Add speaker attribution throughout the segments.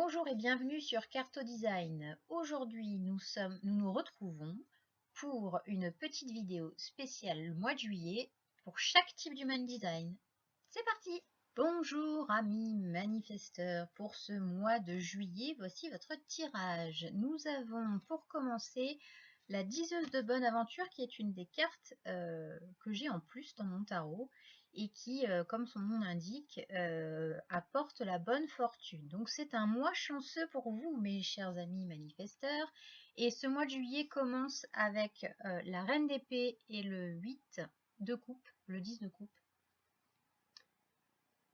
Speaker 1: Bonjour et bienvenue sur Carto Design. Aujourd'hui, nous nous retrouvons pour une petite vidéo spéciale mois de juillet pour chaque type d'human design. C'est parti! Bonjour amis manifesteurs, pour ce mois de juillet, voici votre tirage. Nous avons pour commencer la diseuse de bonne aventure qui est une des cartes que j'ai en plus dans mon tarot et qui, comme son nom l'indique, apporte la bonne fortune. Donc c'est un mois chanceux pour vous, mes chers amis manifesteurs. Et ce mois de juillet commence avec la reine d'épée et le 8 de coupe, le 10 de coupe.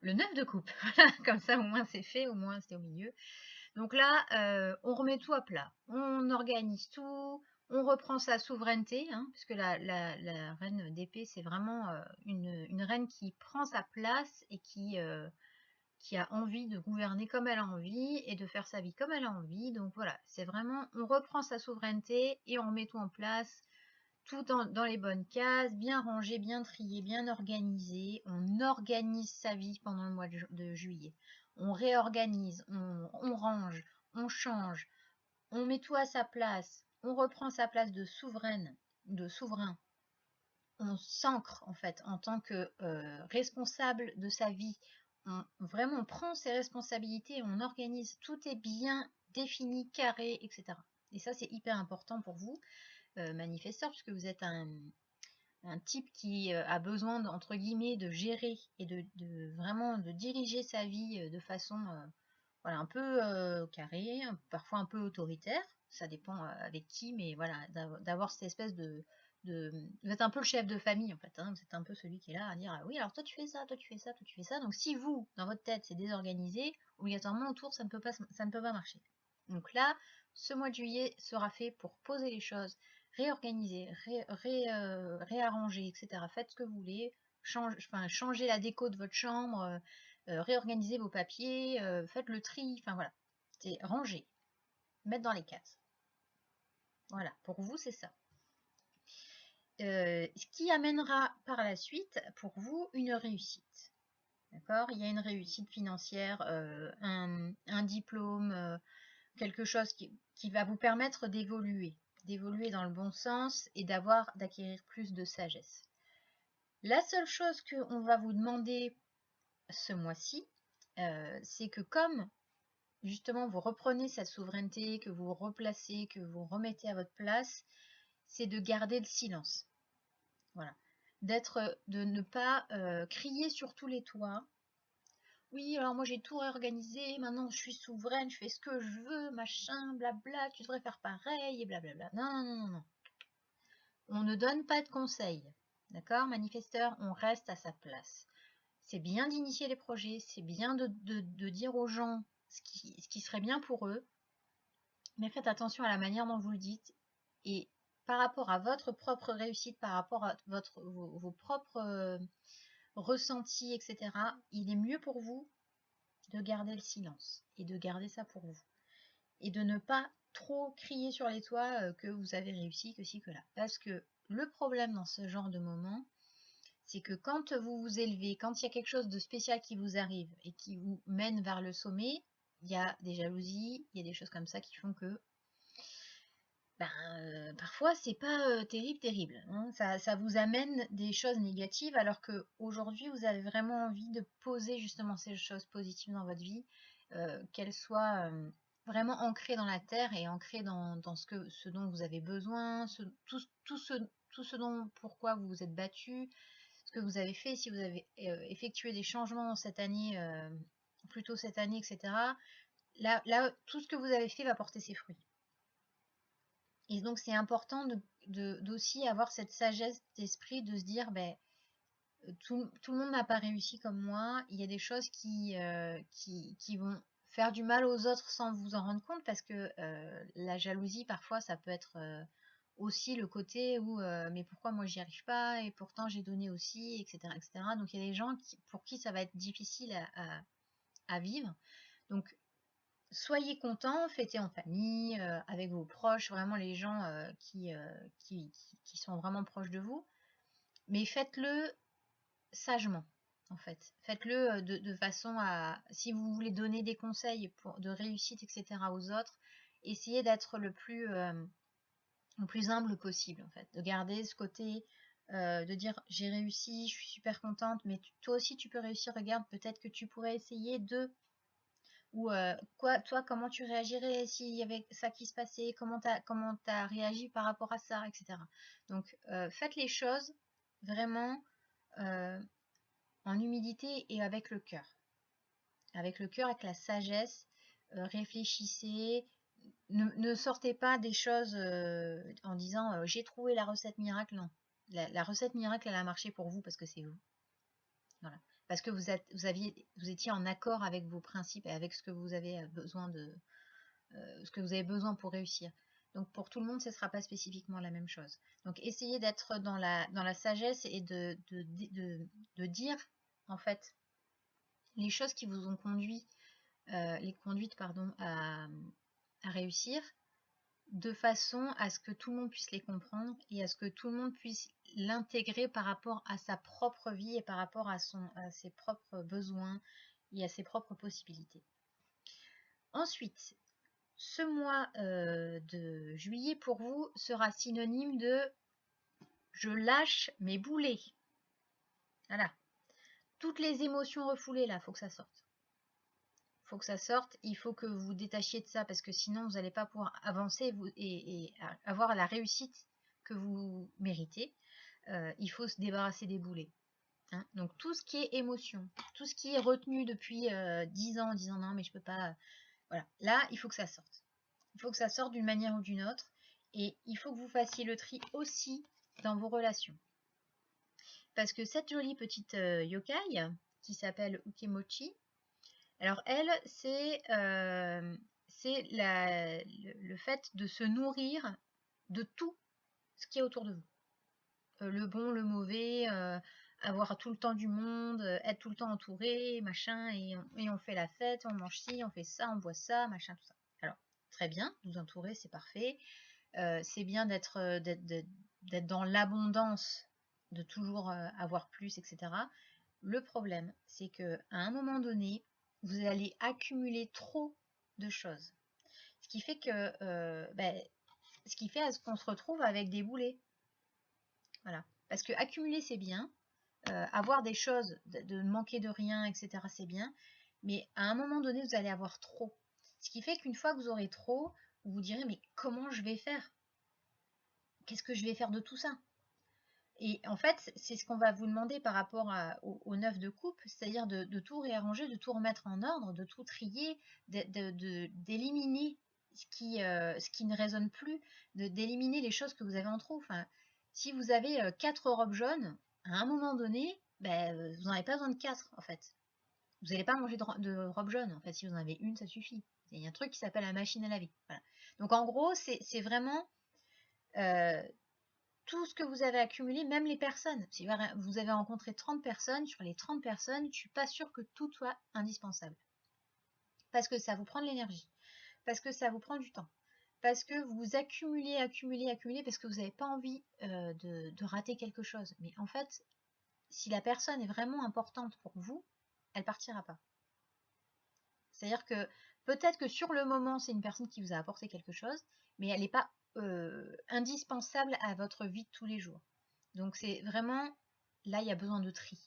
Speaker 1: Le 9 de coupe, voilà, comme ça au moins c'est fait, au moins c'est au milieu. Donc là, on remet tout à plat, on organise tout, on reprend sa souveraineté, hein, puisque la reine d'épée, c'est vraiment une reine qui prend sa place et qui a envie de gouverner comme elle a envie et de faire sa vie comme elle a envie. Donc voilà, c'est vraiment, on reprend sa souveraineté et on met tout en place, tout dans les bonnes cases, bien rangé, bien trié, bien organisé. On organise sa vie pendant le mois de juillet. On réorganise, on range, on change, on met tout à sa place, on reprend sa place de souveraine, de souverain. On s'ancre en fait en tant que responsable de sa vie. Vraiment, on prend ses responsabilités, on organise, tout est bien défini, carré, etc. Et ça, c'est hyper important pour vous. Manifesteur, puisque vous êtes un type qui a besoin, entre guillemets, de gérer et vraiment de diriger sa vie de façon voilà, un peu carrée, parfois un peu autoritaire, ça dépend avec qui, mais voilà, d'avoir cette espèce vous êtes un peu le chef de famille en fait, hein, vous êtes un peu celui qui est là à dire ah oui, alors toi tu fais ça, toi tu fais ça, toi tu fais ça. Donc si vous, dans votre tête, c'est désorganisé, obligatoirement autour ça ne peut pas marcher. Donc là, ce mois de juillet sera fait pour poser les choses, réorganiser, réarranger, etc. Faites ce que vous voulez, changez la déco de votre chambre, réorganiser vos papiers, faites le tri, enfin voilà. C'est ranger, mettre dans les cases. Voilà, pour vous c'est ça. Ce qui amènera par la suite pour vous une réussite. D'accord? Il y a une réussite financière, un diplôme, quelque chose qui va vous permettre d'évoluer dans le bon sens et d'acquérir plus de sagesse. La seule chose qu'on va vous demander ce mois-ci, c'est que comme justement vous reprenez cette souveraineté, que vous replacez, que vous remettez à votre place, c'est de garder le silence. Voilà. De ne pas crier sur tous les toits. Oui, alors moi j'ai tout réorganisé, maintenant je suis souveraine, je fais ce que je veux, machin, blabla, tu devrais faire pareil, et blablabla. Non, non, non, non. On ne donne pas de conseils. D'accord, manifesteur, on reste à sa place. C'est bien d'initier les projets, c'est bien de dire aux gens ce qui serait bien pour eux, mais faites attention à la manière dont vous le dites et par rapport à votre propre réussite, par rapport à vos propres ressentis, etc., il est mieux pour vous de garder le silence et de garder ça pour vous. Et de ne pas trop crier sur les toits que vous avez réussi, que ci, que là. Parce que le problème dans ce genre de moment, c'est que quand vous vous élevez, quand il y a quelque chose de spécial qui vous arrive et qui vous mène vers le sommet, il y a des jalousies, il y a des choses comme ça qui font que parfois c'est pas terrible, hein. Ça vous amène des choses négatives alors que aujourd'hui vous avez vraiment envie de poser justement ces choses positives dans votre vie, qu'elles soient vraiment ancrées dans la terre et ancrées dans ce dont vous avez besoin, tout ce dont pourquoi vous vous êtes battu, ce que vous avez fait, si vous avez effectué des changements cette année, plutôt cette année, etc. Là, tout ce que vous avez fait va porter ses fruits. Et donc, c'est important d'aussi avoir cette sagesse d'esprit de se dire, ben, tout le monde n'a pas réussi comme moi. Il y a des choses qui vont faire du mal aux autres sans vous en rendre compte parce que la jalousie, parfois, ça peut être aussi le côté où mais pourquoi moi j'y arrive pas et pourtant j'ai donné aussi, etc., etc. Donc, il y a des gens pour qui ça va être difficile à vivre. Donc, soyez contents, fêtez en famille, avec vos proches, vraiment les gens qui sont vraiment proches de vous, mais faites-le sagement. en fait. Faites-le de façon à, si vous voulez donner des conseils de réussite, etc. aux autres, essayez d'être le plus humble possible, en fait. De garder ce côté, de dire j'ai réussi, je suis super contente, mais toi aussi tu peux réussir, regarde, peut-être que tu pourrais essayer de... Ou quoi, toi, comment tu réagirais s'il y avait ça qui se passait, comment t'as réagi par rapport à ça, etc. Donc, faites les choses vraiment euh, en humilité et avec le cœur. Avec le cœur, avec la sagesse, réfléchissez, ne sortez pas des choses en disant j'ai trouvé la recette miracle, non. La recette miracle, elle a marché pour vous parce que c'est vous. Voilà. Parce que vous étiez en accord avec vos principes et avec ce que vous avez besoin ce que vous avez besoin pour réussir. Donc pour tout le monde, ce ne sera pas spécifiquement la même chose. Donc essayez d'être dans la sagesse et de dire en fait les choses qui vous ont conduites pardon, à réussir, de façon à ce que tout le monde puisse les comprendre et à ce que tout le monde puisse l'intégrer par rapport à sa propre vie et par rapport à ses propres besoins et à ses propres possibilités. Ensuite, ce mois de juillet pour vous sera synonyme de je lâche mes boulets. Voilà. Toutes les émotions refoulées là, faut que ça sorte. Faut que ça sorte, il faut que vous vous détachiez de ça parce que sinon vous n'allez pas pouvoir avancer et avoir la réussite que vous méritez. Il faut se débarrasser des boulets. Hein. Donc tout ce qui est émotion, tout ce qui est retenu depuis 10 ans en disant non mais je peux pas. Voilà, là il faut que ça sorte. Il faut que ça sorte d'une manière ou d'une autre et il faut que vous fassiez le tri aussi dans vos relations. Parce que cette jolie petite yokai qui s'appelle Ukemochi, alors elle, c'est le fait de se nourrir de tout ce qui est autour de vous. Le bon, le mauvais, avoir tout le temps du monde, être tout le temps entouré, machin, et on fait la fête, on mange ci, on fait ça, on boit ça, machin, tout ça. Alors, très bien, vous entourer, c'est parfait. C'est bien d'être dans l'abondance, de toujours avoir plus, etc. Le problème, c'est que à un moment donné, vous allez accumuler trop de choses. Ce qui fait à ce qu'on se retrouve avec des boulets. Voilà. Parce que accumuler, c'est bien. Avoir des choses, de manquer de rien, etc., c'est bien. Mais à un moment donné, vous allez avoir trop. Ce qui fait qu'une fois que vous aurez trop, vous vous direz, mais comment je vais faire? Qu'est-ce que je vais faire de tout ça? Et en fait, c'est ce qu'on va vous demander par rapport au 9 de coupe, c'est-à-dire de tout réarranger, de tout remettre en ordre, de tout trier, d'éliminer ce qui ne résonne plus, d'éliminer les choses que vous avez en trop. Enfin, si vous avez 4 robes jaunes, à un moment donné, ben, vous n'en avez pas besoin de 4 en fait. Vous n'allez pas manger de robe jaune. En fait, si vous en avez une, ça suffit. Il y a un truc qui s'appelle la machine à laver. Voilà. Donc en gros, c'est vraiment tout ce que vous avez accumulé, même les personnes. Si vous avez rencontré 30 personnes, sur les 30 personnes, je ne suis pas sûre que tout soit indispensable. Parce que ça vous prend de l'énergie. Parce que ça vous prend du temps. Parce que vous accumulez, parce que vous n'avez pas envie de rater quelque chose. Mais en fait, si la personne est vraiment importante pour vous, elle partira pas. C'est-à-dire que peut-être que sur le moment, c'est une personne qui vous a apporté quelque chose, mais elle n'est pas indispensable à votre vie de tous les jours. Donc c'est vraiment, là, il y a besoin de tri.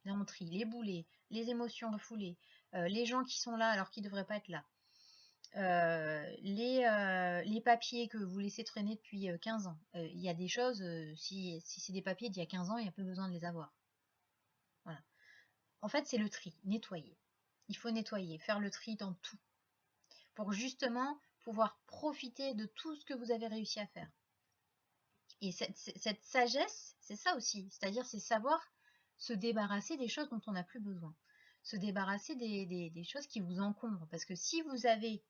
Speaker 1: Là, on trie les boulets, les émotions refoulées, les gens qui sont là alors qu'ils ne devraient pas être là, les papiers que vous laissez traîner depuis 15 ans. Il y a des choses, si c'est des papiers d'il y a 15 ans, il n'y a pas besoin de les avoir. Voilà. En fait, c'est le tri, nettoyer. Il faut nettoyer, faire le tri dans tout, pour justement pouvoir profiter de tout ce que vous avez réussi à faire. Et cette sagesse, c'est ça aussi, c'est-à-dire c'est savoir se débarrasser des choses dont on n'a plus besoin, se débarrasser des choses qui vous encombrent. Parce que si vous avez,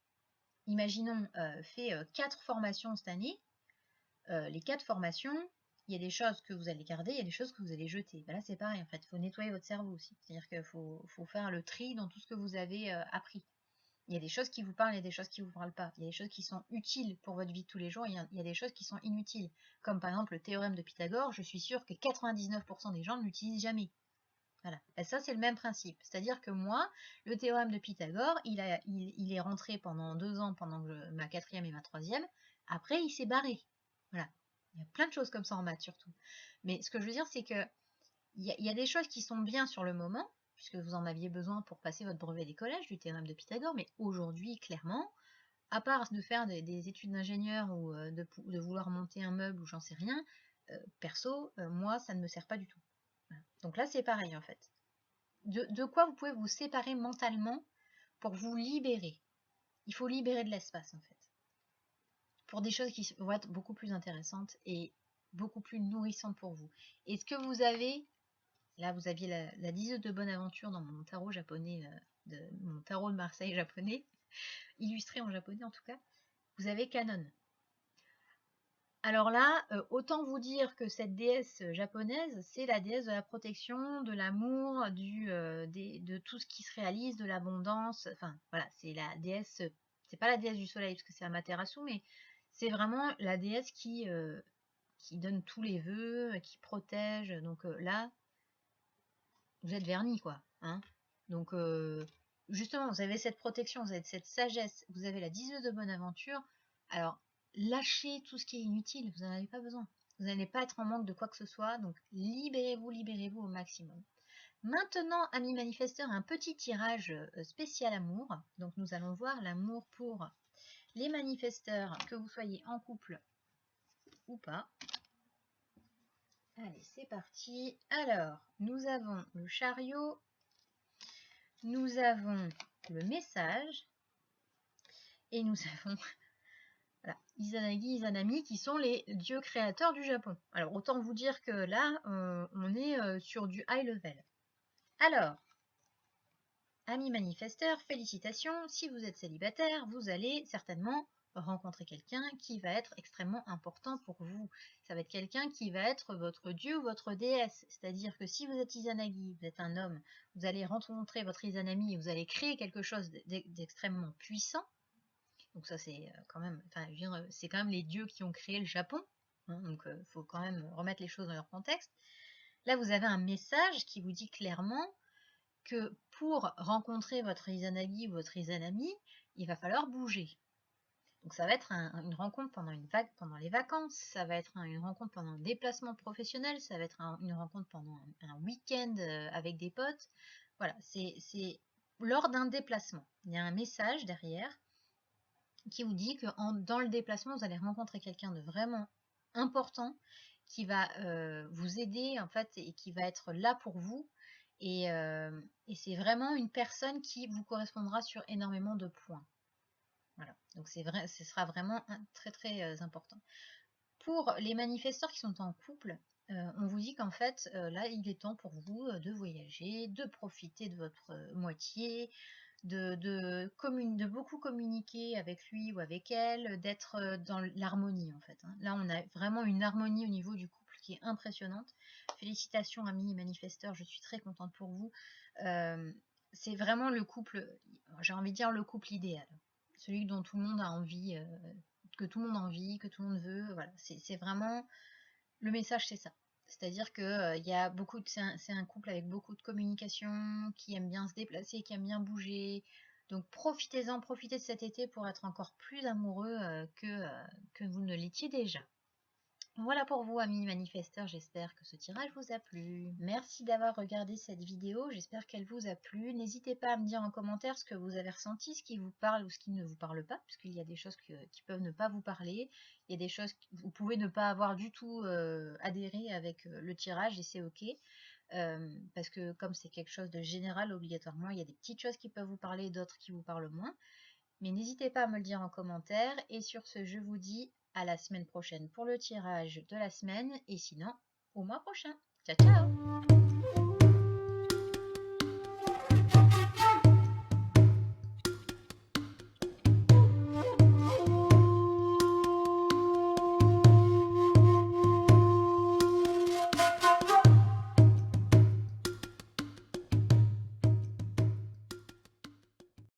Speaker 1: imaginons, fait 4 formations cette année, les 4 formations, il y a des choses que vous allez garder, il y a des choses que vous allez jeter. Ben là, c'est pareil, en fait, il faut nettoyer votre cerveau aussi. C'est-à-dire qu'il faut faire le tri dans tout ce que vous avez appris. Il y a des choses qui vous parlent, il y a des choses qui ne vous parlent pas. Il y a des choses qui sont utiles pour votre vie de tous les jours, il y a des choses qui sont inutiles. Comme par exemple le théorème de Pythagore, je suis sûre que 99% des gens ne l'utilisent jamais. Voilà. Et ça, c'est le même principe. C'est-à-dire que moi, le théorème de Pythagore, il est rentré pendant 2 ans, pendant ma 4e et ma 3e. Après, il s'est barré. Voilà. Il y a plein de choses comme ça en maths, surtout. Mais ce que je veux dire, c'est que il y a des choses qui sont bien sur le moment, puisque vous en aviez besoin pour passer votre brevet des collèges, du théorème de Pythagore, mais aujourd'hui, clairement, à part de faire des études d'ingénieur ou de vouloir monter un meuble ou j'en sais rien, perso, moi, ça ne me sert pas du tout. Voilà. Donc là, c'est pareil, en fait. De quoi vous pouvez vous séparer mentalement pour vous libérer. Il faut libérer de l'espace, en fait. Pour des choses qui vont être beaucoup plus intéressantes et beaucoup plus nourrissantes pour vous. Est-ce que vous avez... Là, vous aviez la 10 de bonne aventure dans mon tarot japonais, mon tarot de Marseille japonais, illustré en japonais en tout cas. Vous avez Canon. Alors là, autant vous dire que cette déesse japonaise, c'est la déesse de la protection, de l'amour, de tout ce qui se réalise, de l'abondance. Enfin, voilà, c'est la déesse. C'est pas la déesse du soleil parce que c'est Amaterasu, mais c'est vraiment la déesse qui donne tous les vœux, qui protège. Donc là, vous êtes vernis, quoi. Hein. Donc, justement, vous avez cette protection, vous avez cette sagesse, vous avez la 10 de bonne aventure. Alors, lâchez tout ce qui est inutile, vous n'en avez pas besoin. Vous n'allez pas être en manque de quoi que ce soit, donc libérez-vous au maximum. Maintenant, amis manifesteurs, un petit tirage spécial amour. Donc, nous allons voir l'amour pour les manifesteurs, que vous soyez en couple ou pas. Allez, c'est parti. Alors, nous avons le chariot, nous avons le message et nous avons voilà, Izanagi, Izanami qui sont les dieux créateurs du Japon. Alors autant vous dire que là, on est sur du high level. Alors, amis manifesteurs, félicitations. Si vous êtes célibataire, vous allez certainement rencontrer quelqu'un qui va être extrêmement important pour vous. Ça va être quelqu'un qui va être votre dieu ou votre déesse. C'est-à-dire que si vous êtes Izanagi, vous êtes un homme, vous allez rencontrer votre Izanami et vous allez créer quelque chose d'extrêmement puissant. Donc ça c'est quand même, enfin je veux dire, c'est quand même les dieux qui ont créé le Japon. Hein, donc il faut quand même remettre les choses dans leur contexte. Là vous avez un message qui vous dit clairement que pour rencontrer votre Izanagi ou votre Izanami, il va falloir bouger. Donc ça va être une rencontre pendant les vacances, ça va être une rencontre pendant un déplacement professionnel, ça va être une rencontre pendant un week-end avec des potes. Voilà, c'est lors d'un déplacement. Il y a un message derrière qui vous dit que dans le déplacement, vous allez rencontrer quelqu'un de vraiment important qui va vous aider en fait et qui va être là pour vous. Et c'est vraiment une personne qui vous correspondra sur énormément de points. Voilà, donc c'est vrai, ce sera vraiment très très important. Pour les manifesteurs qui sont en couple, on vous dit qu'en fait, là, il est temps pour vous de voyager, de profiter de votre moitié, de beaucoup communiquer avec lui ou avec elle, d'être dans l'harmonie en fait. Hein. Là, on a vraiment une harmonie au niveau du couple qui est impressionnante. Félicitations amis et manifesteurs, je suis très contente pour vous. C'est vraiment le couple, j'ai envie de dire le couple idéal. Celui dont tout le monde a envie, que tout le monde a envie, que tout le monde veut. Voilà, c'est vraiment le message, c'est ça. C'est-à-dire que il y a beaucoup c'est un couple avec beaucoup de communication, qui aime bien se déplacer, qui aime bien bouger. Donc profitez-en, profitez de cet été pour être encore plus amoureux que vous ne l'étiez déjà. Voilà pour vous, amis manifesteurs, j'espère que ce tirage vous a plu. Merci d'avoir regardé cette vidéo, j'espère qu'elle vous a plu. N'hésitez pas à me dire en commentaire ce que vous avez ressenti, ce qui vous parle ou ce qui ne vous parle pas, parce qu'il y a des choses qui peuvent ne pas vous parler, il y a des choses que vous pouvez ne pas avoir du tout adhéré avec le tirage et c'est ok. Parce que comme c'est quelque chose de général, obligatoirement, il y a des petites choses qui peuvent vous parler, d'autres qui vous parlent moins. Mais n'hésitez pas à me le dire en commentaire. Et sur ce, je vous dis à la semaine prochaine pour le tirage de la semaine. Et sinon, au mois prochain. Ciao, ciao!